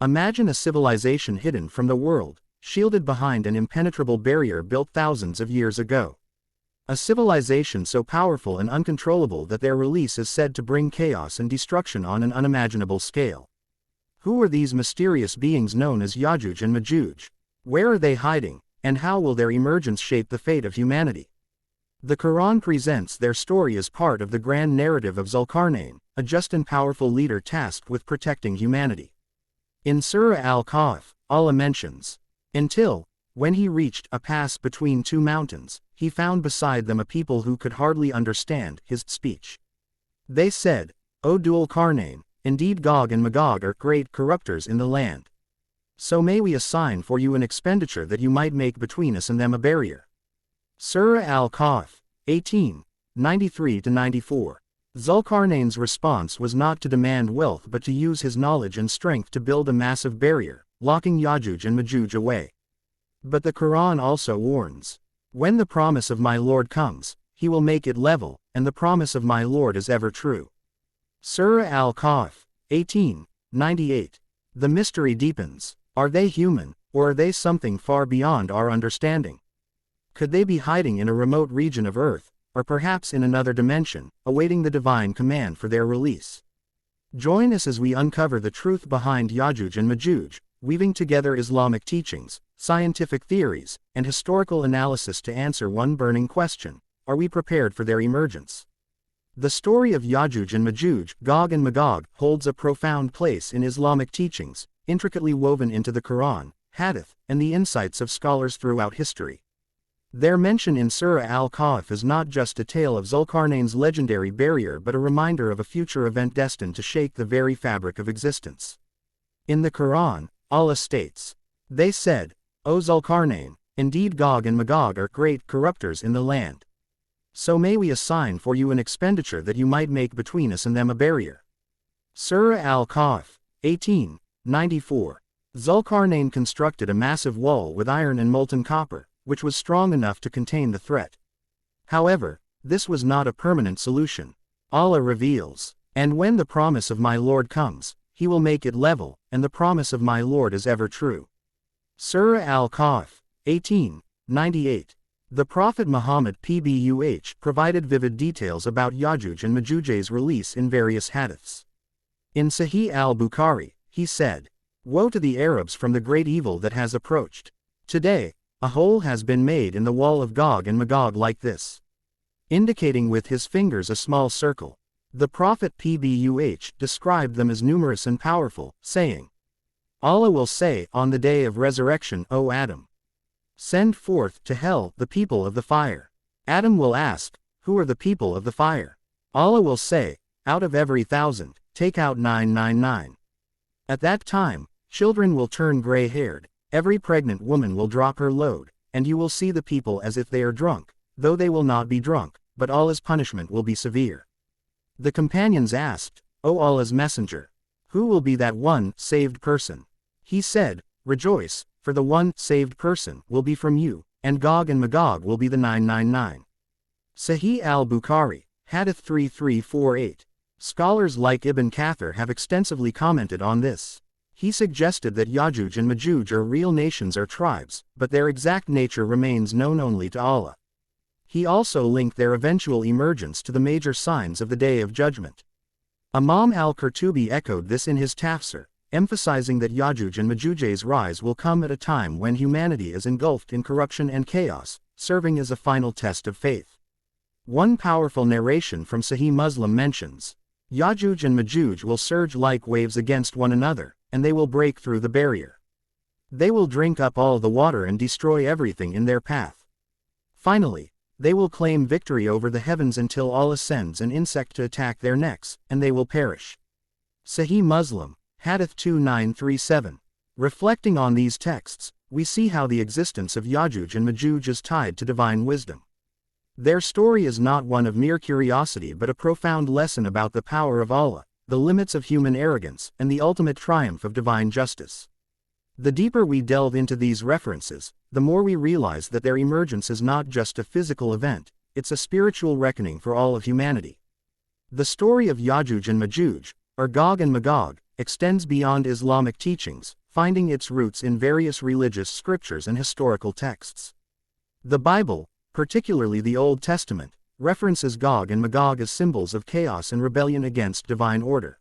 Imagine a civilization hidden from the world, shielded behind an impenetrable barrier built thousands of years ago. A civilization so powerful and uncontrollable that their release is said to bring chaos and destruction on an unimaginable scale. Who are these mysterious beings known as Yajuj and Majuj? Where are they hiding, and how will their emergence shape the fate of humanity? The Quran presents their story as part of the grand narrative of Zulkarnain, a just and powerful leader tasked with protecting humanity. In Surah Al-Kahf, Allah mentions, "Until, when he reached a pass between two mountains, he found beside them a people who could hardly understand his speech. They said, O Dhul-Qarnayn, indeed Gog and Magog are great corrupters in the land. So may we assign for you an expenditure that you might make between us and them a barrier." Surah Al-Kahf, 18, 93-94. Zulkarnain's response was not to demand wealth but to use his knowledge and strength to build a massive barrier, locking Yajuj and Majuj away. But the Quran also warns, "When the promise of my Lord comes, he will make it level, and the promise of my Lord is ever true." Surah Al-Kahf, 18, 98. The mystery deepens. Are they human, or are they something far beyond our understanding? Could they be hiding in a remote region of Earth, or perhaps in another dimension, awaiting the divine command for their release? Join us as we uncover the truth behind Yajuj and Majuj, weaving together Islamic teachings, scientific theories, and historical analysis to answer one burning question: are we prepared for their emergence? The story of Yajuj and Majuj, Gog and Magog, holds a profound place in Islamic teachings, intricately woven into the Quran, Hadith, and the insights of scholars throughout history. Their mention in Surah Al-Kahf is not just a tale of Zulkarnain's legendary barrier but a reminder of a future event destined to shake the very fabric of existence. In the Quran, Allah states, "They said, O Zulkarnain, indeed Gog and Magog are great corrupters in the land. So may we assign for you an expenditure that you might make between us and them a barrier." Surah Al-Kahf, 18, 94. Zulkarnain constructed a massive wall with iron and molten copper, which was strong enough to contain the threat. However, this was not a permanent solution. Allah reveals, "And when the promise of my Lord comes, he will make it level, and the promise of my Lord is ever true." Surah Al-Kahf, 18, 98. The Prophet Muhammad (PBUH) provided vivid details about Yajuj and Majuj's release in various hadiths. In Sahih al-Bukhari, he said, "Woe to the Arabs from the great evil that has approached. Today, a hole has been made in the wall of Gog and Magog like this," indicating with his fingers a small circle. The Prophet (PBUH) described them as numerous and powerful, saying, "Allah will say on the day of resurrection, O Adam, send forth to hell the people of the fire." Adam will ask, "Who are the people of the fire?" Allah will say, "Out of every 1,000, take out 999. At that time, children will turn gray-haired, every pregnant woman will drop her load, and you will see the people as if they are drunk, though they will not be drunk, but Allah's punishment will be severe." The companions asked, "O Allah's messenger, who will be that one saved person?" He said, "Rejoice, for the one saved person will be from you, and Gog and Magog will be the 999. Sahih al-Bukhari, Hadith 3348. Scholars like Ibn Kathir have extensively commented on this. He suggested that Yajuj and Majuj are real nations or tribes, but their exact nature remains known only to Allah. He also linked their eventual emergence to the major signs of the Day of Judgment. Imam al-Qurtubi echoed this in his tafsir, emphasizing that Yajuj and Majuj's rise will come at a time when humanity is engulfed in corruption and chaos, serving as a final test of faith. One powerful narration from Sahih Muslim mentions, "Yajuj and Majuj will surge like waves against one another, and they will break through the barrier. They will drink up all the water and destroy everything in their path. Finally, they will claim victory over the heavens until Allah sends an insect to attack their necks, and they will perish." Sahih Muslim, Hadith 2937. Reflecting on these texts, we see how the existence of Yajuj and Majuj is tied to divine wisdom. Their story is not one of mere curiosity but a profound lesson about the power of Allah, the limits of human arrogance, and the ultimate triumph of divine justice. The deeper we delve into these references, the more we realize that their emergence is not just a physical event, it's a spiritual reckoning for all of humanity. The story of Yajuj and Majuj, or Gog and Magog, extends beyond Islamic teachings, finding its roots in various religious scriptures and historical texts. The Bible, particularly the Old Testament, references Gog and Magog as symbols of chaos and rebellion against divine order.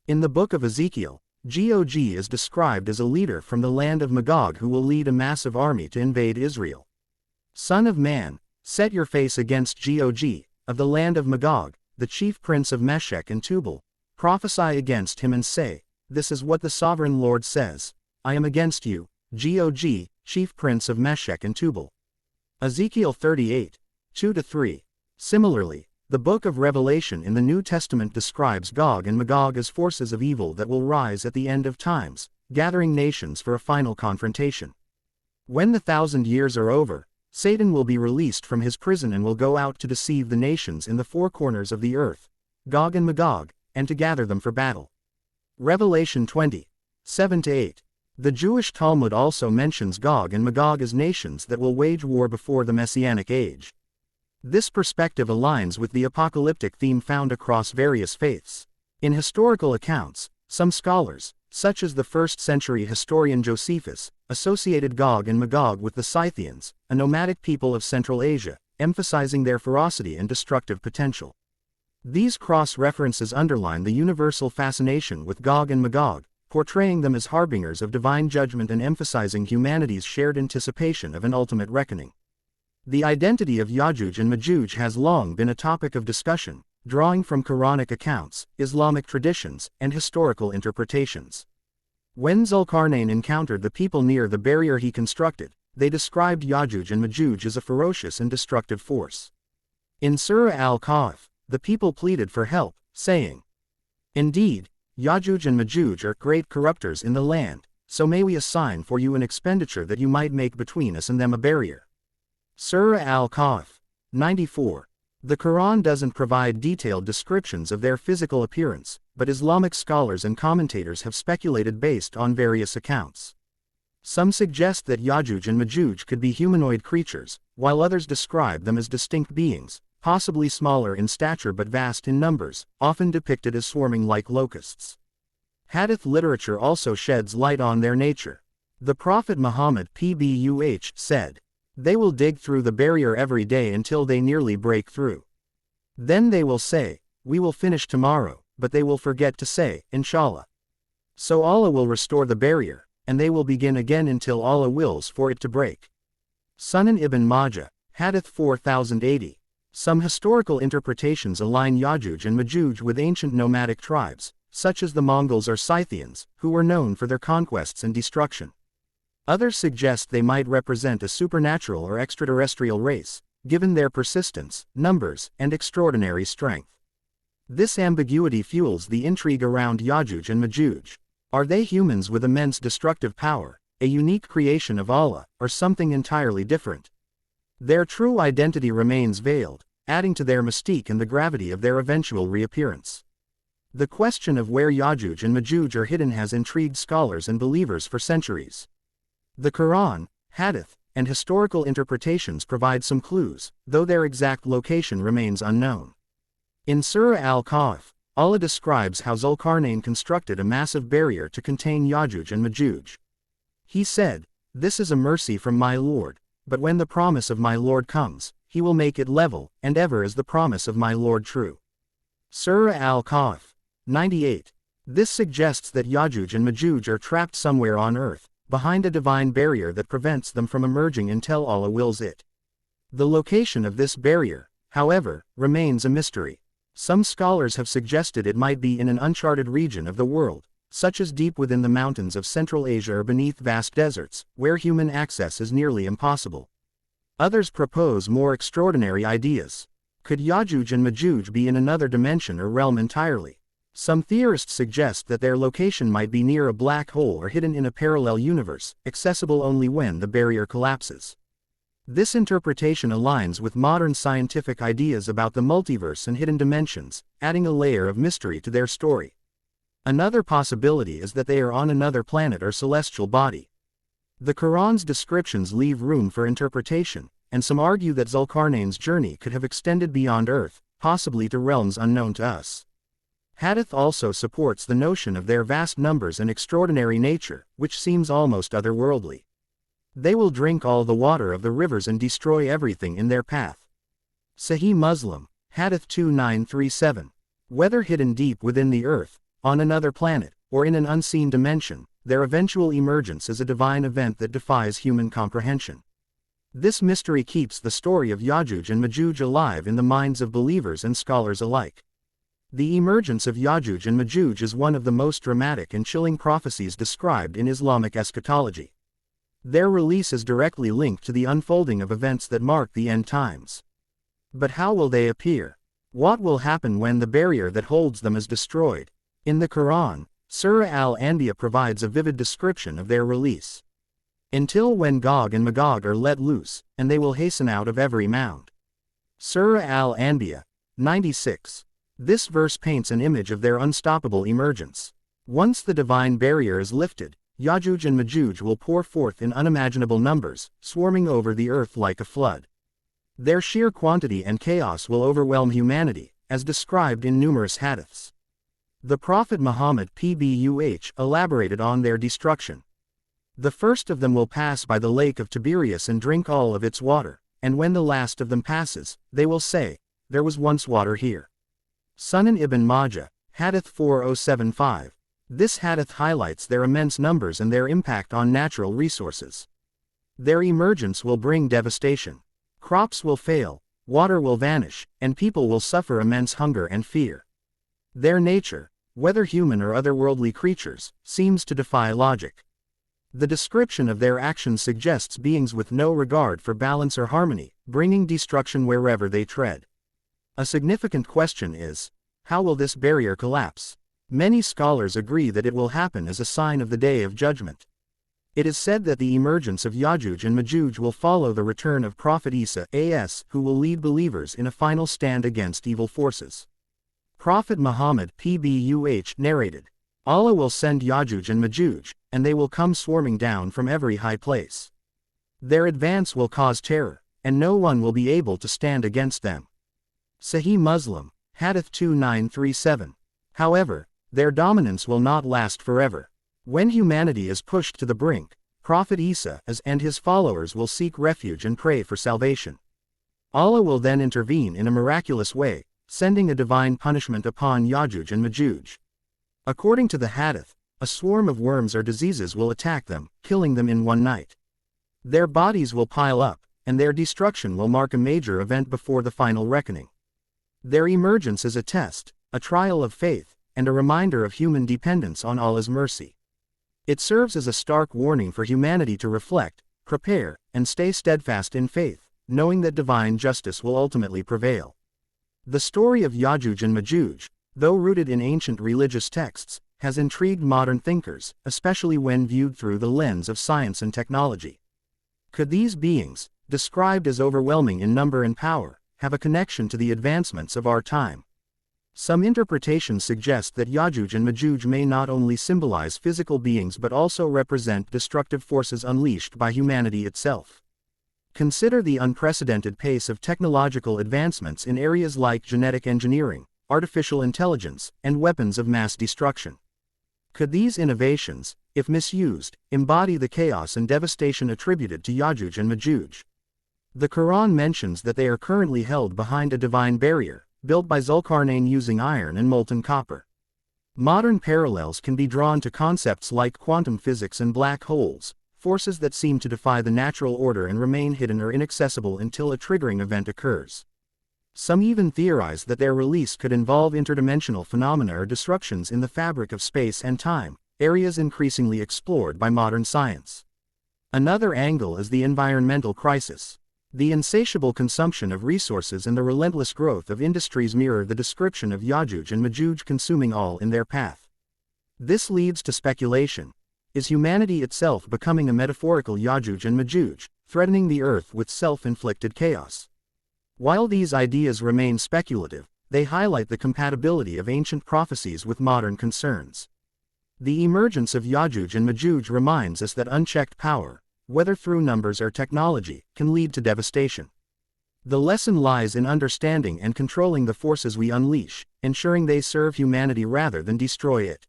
In the book of Ezekiel, Gog is described as a leader from the land of Magog who will lead a massive army to invade Israel. Son of man, set your face against Gog, of the land of Magog, the chief prince of Meshech and Tubal, prophesy against him and say, this is what the sovereign Lord says, I am against you, Gog, chief prince of Meshech and Tubal. Ezekiel 38, 2-3. Similarly, the book of Revelation in the New Testament describes Gog and Magog as forces of evil that will rise at the end of times, gathering nations for a final confrontation. When the 1,000 years are over, Satan will be released from his prison and will go out to deceive the nations in the four corners of the earth, Gog and Magog, and to gather them for battle. Revelation 20, 7-8. The Jewish Talmud also mentions Gog and Magog as nations that will wage war before the Messianic age. This perspective aligns with the apocalyptic theme found across various faiths. In historical accounts, some scholars, such as the 1st-century historian Josephus, associated Gog and Magog with the Scythians, a nomadic people of Central Asia, emphasizing their ferocity and destructive potential. These cross-references underline the universal fascination with Gog and Magog, portraying them as harbingers of divine judgment and emphasizing humanity's shared anticipation of an ultimate reckoning. The identity of Yajuj and Majuj has long been a topic of discussion, drawing from Quranic accounts, Islamic traditions, and historical interpretations. When Zulkarnain encountered the people near the barrier he constructed, they described Yajuj and Majuj as a ferocious and destructive force. In Surah Al-Kahf, the people pleaded for help, saying, indeed, Yajuj and Majuj are great corrupters in the land, so may we assign for you an expenditure that you might make between us and them a barrier. Surah Al-Kahf, 94. The Quran doesn't provide detailed descriptions of their physical appearance, but Islamic scholars and commentators have speculated based on various accounts. Some suggest that Yajuj and Majuj could be humanoid creatures, while others describe them as distinct beings, possibly smaller in stature but vast in numbers, often depicted as swarming like locusts. Hadith literature also sheds light on their nature. The Prophet Muhammad (P.B.U.H.) said, they will dig through the barrier every day until they nearly break through. Then they will say, we will finish tomorrow, but they will forget to say, Inshallah. So Allah will restore the barrier, and they will begin again until Allah wills for it to break. Sunan ibn Majah, Hadith 4080. Some historical interpretations align Yajuj and Majuj with ancient nomadic tribes, such as the Mongols or Scythians, who were known for their conquests and destruction. Others suggest they might represent a supernatural or extraterrestrial race, given their persistence, numbers, and extraordinary strength. This ambiguity fuels the intrigue around Yajuj and Majuj. Are they humans with immense destructive power, a unique creation of Allah, or something entirely different? Their true identity remains veiled, adding to their mystique and the gravity of their eventual reappearance. The question of where Yajuj and Majuj are hidden has intrigued scholars and believers for centuries. The Quran, Hadith, and historical interpretations provide some clues, though their exact location remains unknown. In Surah Al-Kahf, Allah describes how Zulkarnain constructed a massive barrier to contain Yajuj and Majuj. He said, this is a mercy from my Lord, but when the promise of my Lord comes, he will make it level, and ever is the promise of my Lord true. Surah Al-Kahf, 98. This suggests that Yajuj and Majuj are trapped somewhere on earth, behind a divine barrier that prevents them from emerging until Allah wills it. The location of this barrier, however, remains a mystery. Some scholars have suggested it might be in an uncharted region of the world, such as deep within the mountains of Central Asia or beneath vast deserts, where human access is nearly impossible. Others propose more extraordinary ideas. Could Yajuj and Majuj be in another dimension or realm entirely? Some theorists suggest that their location might be near a black hole or hidden in a parallel universe, accessible only when the barrier collapses. This interpretation aligns with modern scientific ideas about the multiverse and hidden dimensions, adding a layer of mystery to their story. Another possibility is that they are on another planet or celestial body. The Quran's descriptions leave room for interpretation, and some argue that Zulkarnain's journey could have extended beyond Earth, possibly to realms unknown to us. Hadith also supports the notion of their vast numbers and extraordinary nature, which seems almost otherworldly. They will drink all the water of the rivers and destroy everything in their path. Sahih Muslim, Hadith 2937. Whether hidden deep within the earth, on another planet, or in an unseen dimension, their eventual emergence is a divine event that defies human comprehension. This mystery keeps the story of Yajuj and Majuj alive in the minds of believers and scholars alike. The emergence of Yajuj and Majuj is one of the most dramatic and chilling prophecies described in Islamic eschatology. Their release is directly linked to the unfolding of events that mark the end times. But how will they appear? What will happen when the barrier that holds them is destroyed? In the Quran, Surah Al-Anbiya provides a vivid description of their release. Until when Gog and Magog are let loose, and they will hasten out of every mound. Surah Al-Anbiya, 96. This verse paints an image of their unstoppable emergence. Once the divine barrier is lifted, Yajuj and Majuj will pour forth in unimaginable numbers, swarming over the earth like a flood. Their sheer quantity and chaos will overwhelm humanity, as described in numerous hadiths. The Prophet Muhammad PBUH elaborated on their destruction. The first of them will pass by the lake of Tiberias and drink all of its water, and when the last of them passes, they will say, "There was once water here." Sunan ibn Majah, Hadith 4075. This hadith highlights their immense numbers and their impact on natural resources. Their emergence will bring devastation. Crops will fail, water will vanish, and people will suffer immense hunger and fear. Their nature, whether human or otherworldly creatures, seems to defy logic. The description of their actions suggests beings with no regard for balance or harmony, bringing destruction wherever they tread. A significant question is, how will this barrier collapse? Many scholars agree that it will happen as a sign of the Day of Judgment. It is said that the emergence of Yajuj and Majuj will follow the return of Prophet Isa a.s., who will lead believers in a final stand against evil forces. Prophet Muhammad PBUH narrated, "Allah will send Yajuj and Majuj, and they will come swarming down from every high place. Their advance will cause terror, and no one will be able to stand against them." Sahih Muslim, Hadith 2937. However, their dominance will not last forever. When humanity is pushed to the brink, Prophet Isa and his followers will seek refuge and pray for salvation. Allah will then intervene in a miraculous way, sending a divine punishment upon Yajuj and Majuj. According to the hadith, a swarm of worms or diseases will attack them, killing them in one night. Their bodies will pile up, and their destruction will mark a major event before the final reckoning. Their emergence is a test, a trial of faith, and a reminder of human dependence on Allah's mercy. It serves as a stark warning for humanity to reflect, prepare, and stay steadfast in faith, knowing that divine justice will ultimately prevail. The story of Yajuj and Majuj, though rooted in ancient religious texts, has intrigued modern thinkers, especially when viewed through the lens of science and technology. Could these beings, described as overwhelming in number and power, have a connection to the advancements of our time? Some interpretations suggest that Yajuj and Majuj may not only symbolize physical beings but also represent destructive forces unleashed by humanity itself. Consider the unprecedented pace of technological advancements in areas like genetic engineering, artificial intelligence, and weapons of mass destruction. Could these innovations, if misused, embody the chaos and devastation attributed to Yajuj and Majuj? The Quran mentions that they are currently held behind a divine barrier, built by Zulkarnain using iron and molten copper. Modern parallels can be drawn to concepts like quantum physics and black holes, forces that seem to defy the natural order and remain hidden or inaccessible until a triggering event occurs. Some even theorize that their release could involve interdimensional phenomena or disruptions in the fabric of space and time, areas increasingly explored by modern science. Another angle is the environmental crisis. The insatiable consumption of resources and the relentless growth of industries mirror the description of Yajuj and Majuj consuming all in their path. This leads to speculation. Is humanity itself becoming a metaphorical Yajuj and Majuj, threatening the earth with self-inflicted chaos? While these ideas remain speculative, they highlight the compatibility of ancient prophecies with modern concerns. The emergence of Yajuj and Majuj reminds us that unchecked power, whether through numbers or technology, can lead to devastation. The lesson lies in understanding and controlling the forces we unleash, ensuring they serve humanity rather than destroy it.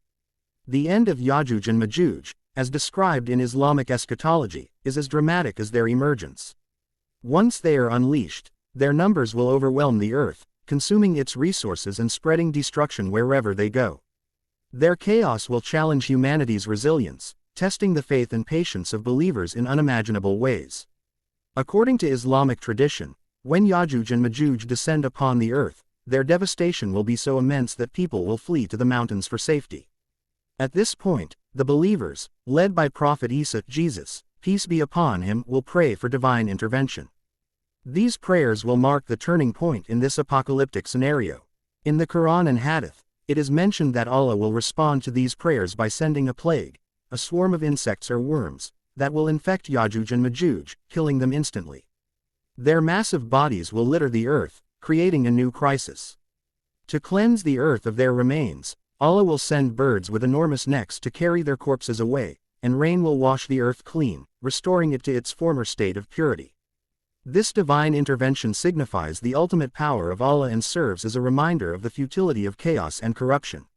The end of Yajuj and Majuj, as described in Islamic eschatology, is as dramatic as their emergence. Once they are unleashed, their numbers will overwhelm the earth, consuming its resources and spreading destruction wherever they go. Their chaos will challenge humanity's resilience, testing the faith and patience of believers in unimaginable ways. According to Islamic tradition, when Yajuj and Majuj descend upon the earth, their devastation will be so immense that people will flee to the mountains for safety. At this point, the believers, led by Prophet Isa, Jesus, peace be upon him, will pray for divine intervention. These prayers will mark the turning point in this apocalyptic scenario. In the Quran and Hadith, it is mentioned that Allah will respond to these prayers by sending a plague, a swarm of insects or worms, that will infect Yajuj and Majuj, killing them instantly. Their massive bodies will litter the earth, creating a new crisis. To cleanse the earth of their remains, Allah will send birds with enormous necks to carry their corpses away, and rain will wash the earth clean, restoring it to its former state of purity. This divine intervention signifies the ultimate power of Allah and serves as a reminder of the futility of chaos and corruption.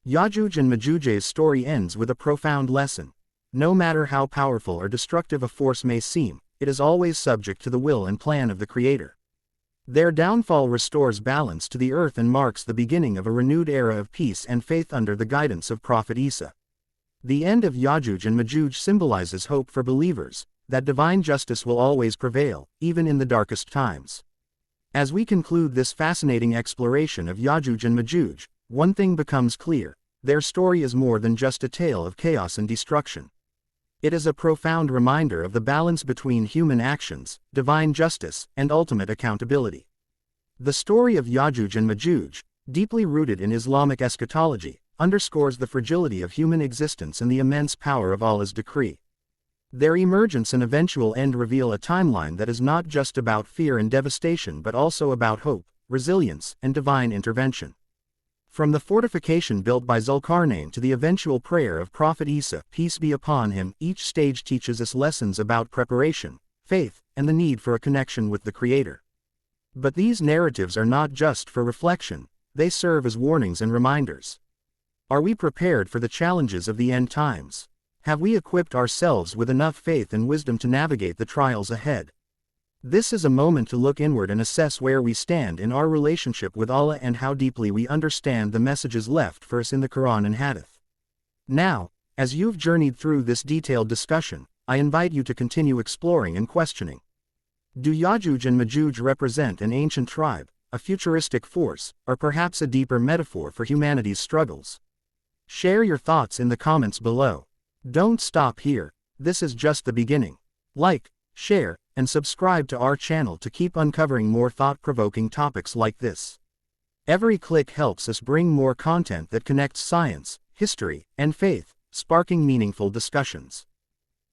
Yajuj and Majuj's story ends with a profound lesson. No matter how powerful or destructive a force may seem, it is always subject to the will and plan of the Creator. Their downfall restores balance to the earth and marks the beginning of a renewed era of peace and faith under the guidance of Prophet Isa. The end of Yajuj and Majuj symbolizes hope for believers, that divine justice will always prevail, even in the darkest times. As we conclude this fascinating exploration of Yajuj and Majuj, one thing becomes clear: their story is more than just a tale of chaos and destruction. It is a profound reminder of the balance between human actions, divine justice, and ultimate accountability. The story of Yajuj and Majuj, deeply rooted in Islamic eschatology, underscores the fragility of human existence and the immense power of Allah's decree. Their emergence and eventual end reveal a timeline that is not just about fear and devastation but also about hope, resilience, and divine intervention. From the fortification built by Zulkarnain to the eventual prayer of Prophet Isa, peace be upon him, each stage teaches us lessons about preparation, faith, and the need for a connection with the Creator. But these narratives are not just for reflection, they serve as warnings and reminders. Are we prepared for the challenges of the end times? Have we equipped ourselves with enough faith and wisdom to navigate the trials ahead? This is a moment to look inward and assess where we stand in our relationship with Allah and how deeply we understand the messages left for us in the Quran and Hadith. Now, as you've journeyed through this detailed discussion, I invite you to continue exploring and questioning. Do Yajuj and Majuj represent an ancient tribe, a futuristic force, or perhaps a deeper metaphor for humanity's struggles? Share your thoughts in the comments below. Don't stop here, this is just the beginning. Like, share, and subscribe to our channel to keep uncovering more thought-provoking topics like this. Every click helps us bring more content that connects science, history, and faith, sparking meaningful discussions.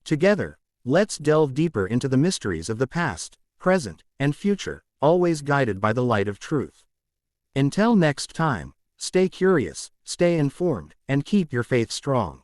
Together, let's delve deeper into the mysteries of the past, present, and future, always guided by the light of truth. Until next time, stay curious, stay informed, and keep your faith strong.